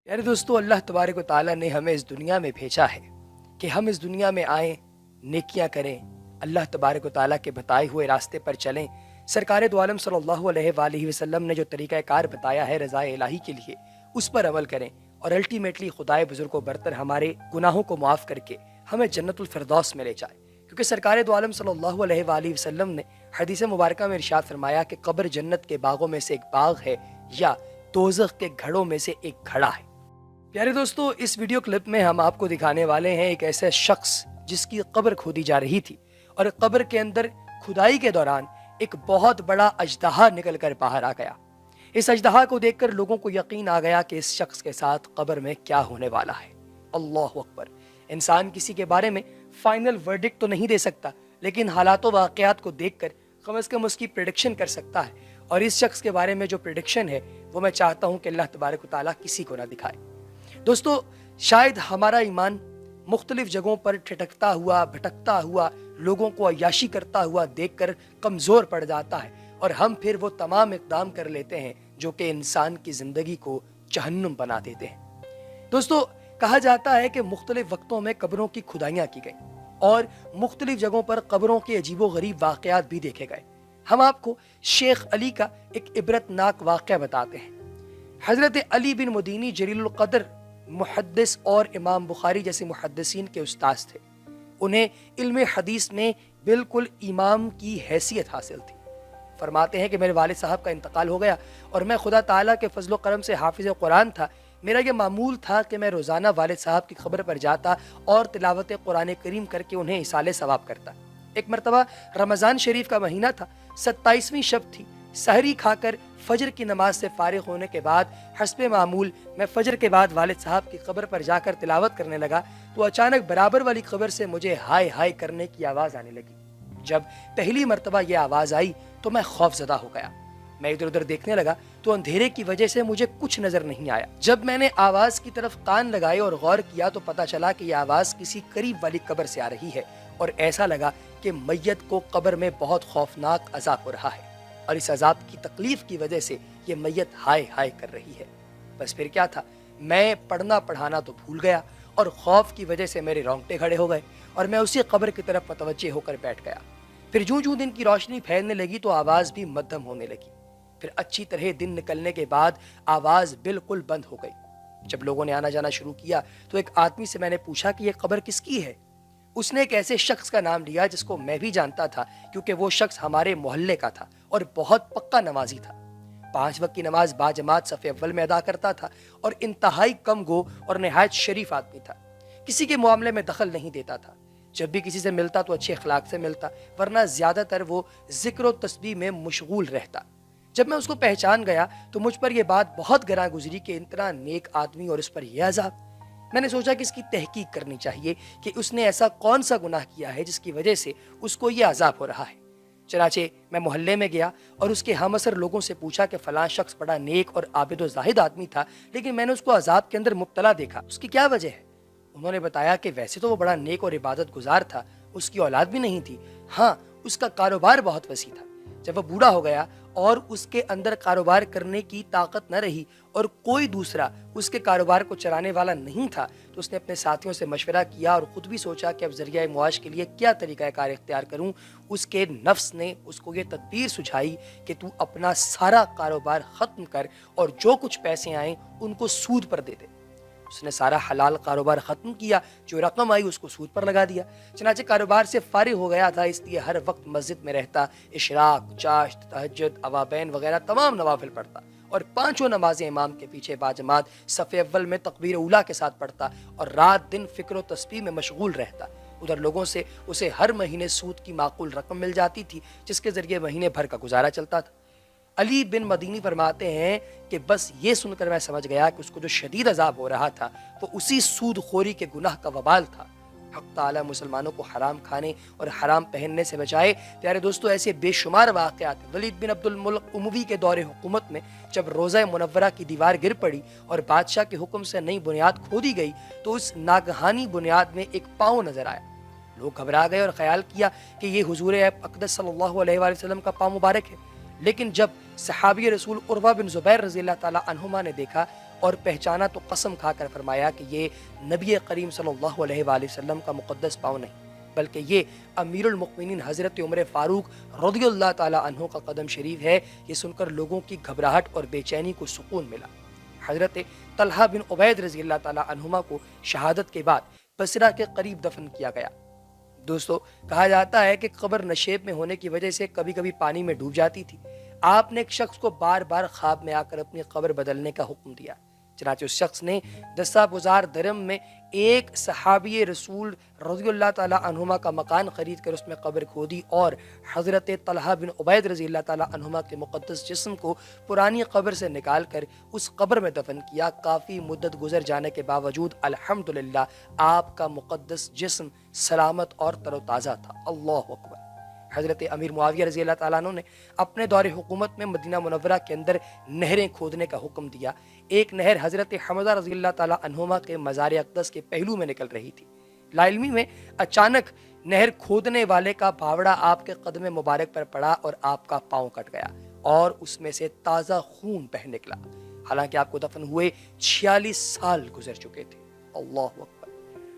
यार दोस्तों, अल्लाह तबारक व तआला ने हमें इस दुनिया में भेजा है कि हम इस दुनिया में आएँ, नेकियां करें, अल्लाह तबारक व तआला के बताए हुए रास्ते पर चलें। सरकार दो आलम सल्लल्लाहु अलैहि वसल्लम ने जो तरीक़ा कार बताया है रज़ा इलाही के लिए, उस पर अमल करें और अल्टीमेटली खुदाए बुजुर्ग को बरतर हमारे गुनाहों को माफ़ करके हमें जन्नतुल फिरदौस में ले जाए। क्योंकि सरकार दो आलम सल्लल्लाहु अलैहि वसल्लम ने हदीस मुबारक में इरशाद फरमाया कि कब्र जन्नत के बागों में से एक बाग है या दोज़ख के घड़ों में से एक घड़ा है। प्यारे दोस्तों, इस वीडियो क्लिप में हम आपको दिखाने वाले हैं एक ऐसे शख्स जिसकी कब्र खोदी जा रही थी और कब्र के अंदर खुदाई के दौरान एक बहुत बड़ा अजदहा निकल कर बाहर आ गया। इस अजदहा को देखकर लोगों को यकीन आ गया कि इस शख्स के साथ कब्र में क्या होने वाला है। अल्लाह अकबर। इंसान किसी के बारे में फाइनल वर्डिक्ट तो नहीं दे सकता, लेकिन हालात व वाक़यात को देखकर कम से कम उसकी प्रेडिक्शन कर सकता है। और इस शख्स के बारे में जो प्रेडिक्शन है वो मैं चाहता हूँ कि अल्लाह तबारक व तआला किसी को ना दिखाए। दोस्तों, शायद हमारा ईमान मुख्तलिफ जगहों पर ठिठकता हुआ, भटकता हुआ, लोगों को अय्याशी करता हुआ देखकर कमज़ोर पड़ जाता है और हम फिर वो तमाम इक़दाम कर लेते हैं जो कि इंसान की ज़िंदगी को जहन्नुम बना देते हैं। दोस्तों, कहा जाता है कि मुख्तलिफ वक्तों में कब्रों की खुदाइयाँ की गई और मुख्तलिफ जगहों पर कब्रों के अजीबो गरीब वाक़यात भी देखे गए। हम आपको शेख अली का एक इबरतनाक वाक़या बताते हैं। हज़रत अली बिन मदीनी जलीलुल क़द्र मुहद्दिस और इमाम बुखारी जैसे मुहद्दिसीन के उस्ताद थे। उन्हें इल्म हदीस में बिल्कुल इमाम की हैसियत हासिल थी। फरमाते हैं कि मेरे वालिद साहब का इंतकाल हो गया और मैं खुदा ताला के फजल करम से हाफिज़ कुरान था। मेरा ये मामूल था कि मैं रोज़ाना वालिद साहब की खबर पर जाता और तिलावत कुरान करीम करके उन्हें इसाले सवाब करता। एक मरतबा रमज़ान शरीफ का महीना था, 27वीं शब थी। सहरी खाकर फजर की नमाज से फारिग होने के बाद हस्बे मामूल मैं फजर के बाद वालिद साहब की कब्र पर जाकर तिलावत करने लगा तो अचानक बराबर वाली कब्र से मुझे हाय हाय करने की आवाज़ आने लगी। जब पहली मरतबा ये आवाज़ आई तो मैं खौफजदा हो गया। मैं इधर उधर देखने लगा तो अंधेरे की वजह से मुझे कुछ नजर नहीं आया। जब मैंने आवाज़ की तरफ कान लगाए और गौर किया तो पता चला कि यह आवाज़ किसी करीब वाली कब्र से आ रही है और ऐसा लगा कि मैयत को कब्र में बहुत खौफनाक अजाब हो रहा है और इस अजाब की तकलीफ की वजह से ये मैयत हाय हाय कर रही है। बस फिर क्या था, मैं पढ़ना पढ़ाना तो भूल गया और खौफ की वजह से मेरे रोंगटे खड़े हो गए और मैं उसी कब्र की तरफ मतवज्जे होकर बैठ गया। फिर जूं जूं दिन की रोशनी फैलने लगी तो आवाज़ भी मध्यम होने लगी। फिर अच्छी तरह दिन निकलने के बाद आवाज़ बिल्कुल बंद हो गई। जब लोगों ने आना जाना शुरू किया तो एक आदमी से मैंने पूछा कि यह कब्र किसकी है। उसने एक ऐसे शख्स का नाम लिया जिसको मैं भी जानता था, क्योंकि वो शख्स हमारे मोहल्ले का था और बहुत पक्का नमाजी था। 5 वक्त की नमाज बाजमात सफ़े अव्वल में अदा करता था और इंतहाई कम गो और नहायत शरीफ आदमी था। किसी के मामले में दखल नहीं देता था। जब भी किसी से मिलता तो अच्छे अखलाक से मिलता, वरना ज़्यादातर वो जिक्र व तस्बीह में मशगूल रहता। जब मैं उसको पहचान गया तो मुझ पर यह बात बहुत गरां गुजरी कि इतना नेक आदमी और उस पर यह अज़ाब। मैंने सोचा कि इसकी तहकीक करनी चाहिए कि उसने ऐसा कौन सा गुनाह किया है जिसकी वजह से उसको ये अजाब हो रहा है। चनाचे मैं मोहल्ले में गया और उसके हमअसर लोगों से पूछा कि फलां शख्स बड़ा नेक और आबिद व जाहिद आदमी था, लेकिन मैंने उसको अजाब के अंदर मुब्तला देखा, उसकी क्या वजह है। उन्होंने बताया कि वैसे तो वो बड़ा नेक और इबादत गुजार था, उसकी औलाद भी नहीं थी, हाँ उसका कारोबार बहुत वसी था। जब वह बूढ़ा हो गया और उसके अंदर कारोबार करने की ताकत न रही और कोई दूसरा उसके कारोबार को चलाने वाला नहीं था तो उसने अपने साथियों से मशवरा किया और ख़ुद भी सोचा कि अब ज़रिया मुआश के लिए क्या तरीक़ा कार इख्तियार करूं। उसके नफ्स ने उसको ये तदबीर सुझाई कि तू अपना सारा कारोबार ख़त्म कर और जो कुछ पैसे आएँ उनको सूद पर दे दे। उसने सारा हलाल कारोबार ख़त्म किया, जो रकम आई उसको सूद पर लगा दिया। चनाचे कारोबार से फारिग हो गया था, इसलिए हर वक्त मस्जिद में रहता, इशराक, चाश्त, तहज्जुद, अवाबैन वगैरह तमाम नवाफिल पढ़ता और 5 नमाजें इमाम के पीछे बाजमात सफ़े अव्वल में तकबीर उला के साथ पढ़ता और रात दिन फ़िक्र व तस्बीह में मशगूल रहता। उधर लोगों से उसे हर महीने सूद की माकूल रकम मिल जाती थी जिसके ज़रिए महीने भर का गुजारा चलता था। अली बिन मदीनी फरमाते हैं कि बस ये सुनकर मैं समझ गया कि उसको जो शदीद अजाब हो रहा था वो उसी सूद खोरी के गुनाह का वबाल था। हक़ ताला मुसलमानों को हराम खाने और हराम पहनने से बचाए। प्यारे दोस्तों, ऐसे बेशुमार वाक़यात वलीद बिन अब्दुल मुल्क उमवी के दौरे हुकूमत में जब रोज़ा मुनव्वरा की दीवार गिर पड़ी और बादशाह के हुक्म से नई बुनियाद खोदी गई तो उस नागहानी बुनियाद में एक पाँव नजर आया। लोग घबरा गए और ख्याल किया कि ये हुजूर अक़दस सल्लल्लाहु अलैहि वसल्लम का पाँव मुबारक है। लेकिन जब सहाबी रसूल उर्वा बिन ज़ुबैर रज़ियल्लाहु ताला अन्हुमा ने देखा اور پہچانا تو قسم کھا کر فرمایا کہ یہ نبی کریم صلی اللہ علیہ وآلہ وسلم کا مقدس پاؤں نہیں بلکہ یہ امیر المؤمنین حضرت عمر فاروق رضی اللہ تعالی عنہ کا قدم شریف ہے۔ یہ سن کر لوگوں کی گھبراہٹ اور بے چینی کو سکون ملا۔ حضرت طلحہ بن عبید رضی اللہ تعالی عنہما کو شہادت کے بعد بصرہ کے قریب دفن کیا گیا۔ دوستو، کہا جاتا ہے کہ قبر نشیب میں ہونے کی وجہ سے کبھی کبھی پانی میں ڈوب جاتی تھی۔ آپ نے ایک شخص کو بار بار خواب میں آ کر اپنی قبر بدلنے کا حکم دیا، چنانچہ اس شخص نے دسہ بزار درم میں ایک صحابی رسول رضی اللہ تعالی عنہما کا مکان خرید کر اس میں قبر کھودی اور حضرت طلحہ بن عبید رضی اللہ تعالی عنہما کے مقدس جسم کو پرانی قبر سے نکال کر اس قبر میں دفن کیا۔ کافی مدت گزر جانے کے باوجود الحمدللہ آپ کا مقدس جسم سلامت اور تر و تازہ تھا۔ اللہ اکبر۔ حضرت امیر معاویہ رضی اللہ تعالیٰ عنہ نے اپنے دور حکومت میں مدینہ منورہ کے اندر نہریں کھودنے کا حکم دیا۔ ایک نہر حضرت حمزہ رضی اللہ تعالیٰ عنہما کے مزار اقدس کے پہلو میں نکل رہی تھی۔ لاعلمی میں اچانک نہر کھودنے والے کا بھاوڑا آپ کے قدم مبارک پر پڑا اور آپ کا پاؤں کٹ گیا اور اس میں سے تازہ خون بہہ نکلا، حالانکہ آپ کو دفن ہوئے 46 سال گزر چکے تھے۔ اللہ اکبر۔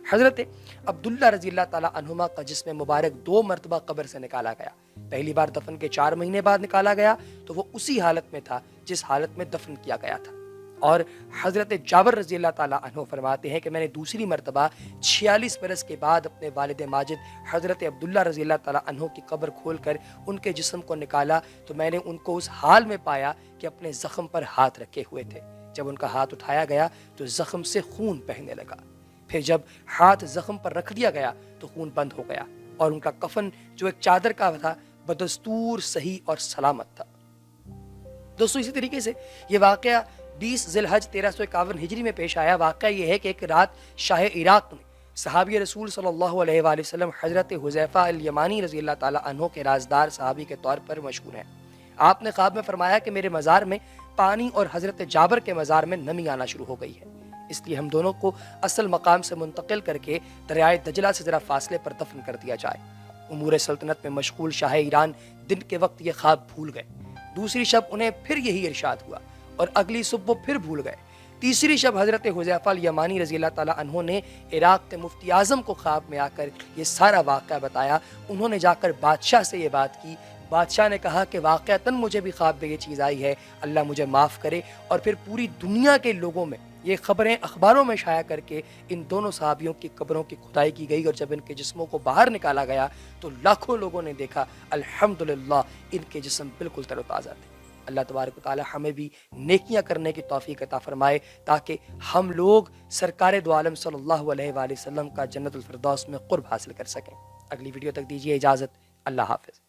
حضرت عبداللہ رضی اللہ تعالیٰ عنہما کا جسم مبارک 2 مرتبہ قبر سے نکالا گیا۔ پہلی بار دفن کے 4 مہینے بعد نکالا گیا تو وہ اسی حالت میں تھا جس حالت میں دفن کیا گیا تھا، اور حضرت جابر رضی اللہ تعالیٰ عنہ فرماتے ہیں کہ میں نے دوسری مرتبہ 46 برس کے بعد اپنے والد ماجد حضرت عبداللہ رضی اللہ تعالیٰ عنہ کی قبر کھول کر ان کے جسم کو نکالا تو میں نے ان کو اس حال میں پایا کہ اپنے زخم پر ہاتھ رکھے ہوئے تھے۔ جب ان کا ہاتھ اٹھایا گیا تو زخم سے خون بہنے لگا، پھر جب ہاتھ زخم پر رکھ دیا گیا تو خون بند ہو گیا، اور ان کا کفن جو ایک چادر کا تھا بدستور صحیح اور سلامت تھا۔ دوستو، اسی طریقے سے یہ واقعہ 20 ذی الحج 1351 ہجری میں پیش آیا۔ واقعہ یہ ہے کہ ایک رات شاہ عراق میں صحابی رسول صلی اللہ علیہ وآلہ وسلم حضرت حذیفہ الیمانی رضی اللہ تعالیٰ عنہ کے رازدار صحابی کے طور پر مشہور ہیں۔ آپ نے خواب میں فرمایا کہ میرے مزار میں پانی اور حضرت جابر کے مزار میں نمی آنا شروع ہو گئی ہے، اس لیے ہم دونوں کو اصل مقام سے منتقل کر کے دریائے دجلہ سے ذرا فاصلے پر دفن کر دیا جائے۔ امور سلطنت میں مشغول شاہ ایران دن کے وقت یہ خواب بھول گئے، دوسری شب انہیں پھر یہی ارشاد ہوا اور اگلی صبح وہ پھر بھول گئے۔ تیسری شب حضرت حذیفہ الیمانی رضی اللہ تعالیٰ عنہ نے عراق کے مفتی اعظم کو خواب میں آ کر یہ سارا واقعہ بتایا۔ انہوں نے جا کر بادشاہ سے یہ بات کی۔ بادشاہ نے کہا کہ واقعتاً مجھے بھی خواب میں یہ چیز آئی ہے، اللہ مجھے معاف کرے، اور پھر پوری دنیا کے لوگوں میں یہ خبریں اخباروں میں شائع کر کے ان دونوں صحابیوں کی قبروں کی کھدائی کی گئی، اور جب ان کے جسموں کو باہر نکالا گیا تو لاکھوں لوگوں نے دیکھا الحمدللہ ان کے جسم بالکل تر و تازہ تھے۔ اللہ تبارک و تعالی ہمیں بھی نیکیاں کرنے کی توفیق عطا فرمائے تاکہ ہم لوگ سرکار دو عالم صلی اللہ علیہ وآلہ وسلم کا جنت الفردوس میں قرب حاصل کر سکیں۔ اگلی ویڈیو تک دیجیے اجازت، اللہ حافظ۔